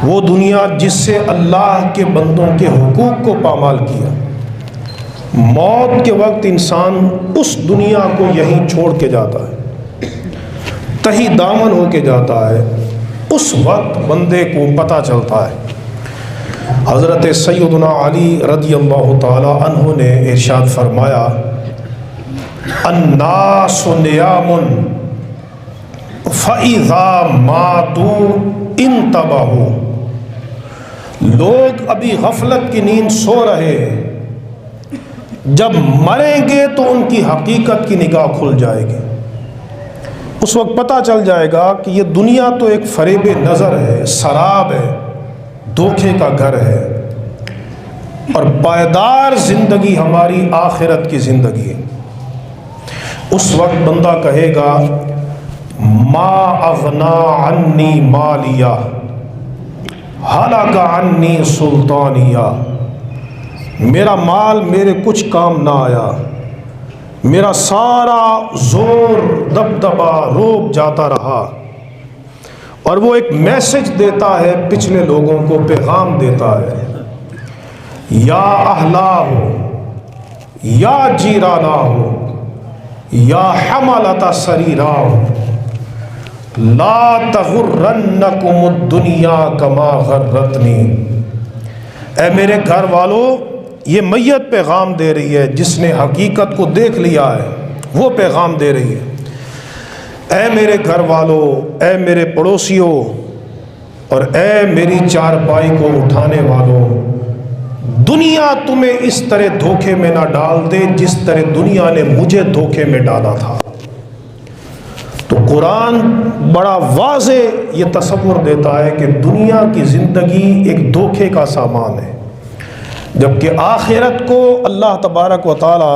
وہ دنیا جس سے اللہ کے بندوں کے حقوق کو پامال کیا، موت کے وقت انسان اس دنیا کو یہیں چھوڑ کے جاتا ہے، تہی دامن ہو کے جاتا ہے، اس وقت بندے کو پتہ چلتا ہے۔ حضرت سیدنا علی رضی اللہ تعالی عنہ نے ارشاد فرمایا، الناس نیام فَإِذَا مَاتُوا انتبہوا، لوگ ابھی غفلت کی نیند سو رہے ہیں، جب مریں گے تو ان کی حقیقت کی نگاہ کھل جائے گی، اس وقت پتہ چل جائے گا کہ یہ دنیا تو ایک فریب نظر ہے، سراب ہے، دھوکے کا گھر ہے، اور پائیدار زندگی ہماری آخرت کی زندگی ہے۔ اس وقت بندہ کہے گا ما اغنا عنی مالیہ ہلاک عنی سلطانیہ، میرا مال میرے کچھ کام نہ آیا، میرا سارا زور دبدبا روب جاتا رہا۔ اور وہ ایک میسج دیتا ہے، پچھلے لوگوں کو پیغام دیتا ہے، یا اہلا ہو، یا جیرانا ہو، یا حملۃ سریرا ہو، لا تغرنکم الدنیا کما غرتنی۔ اے میرے گھر والوں، یہ میت پیغام دے رہی ہے، جس نے حقیقت کو دیکھ لیا ہے وہ پیغام دے رہی ہے۔ اے میرے گھر والوں، اے میرے پڑوسیوں، اور اے میری چارپائی کو اٹھانے والوں، دنیا تمہیں اس طرح دھوکے میں نہ ڈال دے جس طرح دنیا نے مجھے دھوکے میں ڈالا تھا۔ تو قرآن بڑا واضح یہ تصور دیتا ہے کہ دنیا کی زندگی ایک دھوکے کا سامان ہے، جبکہ آخرت کو اللہ تبارک و تعالی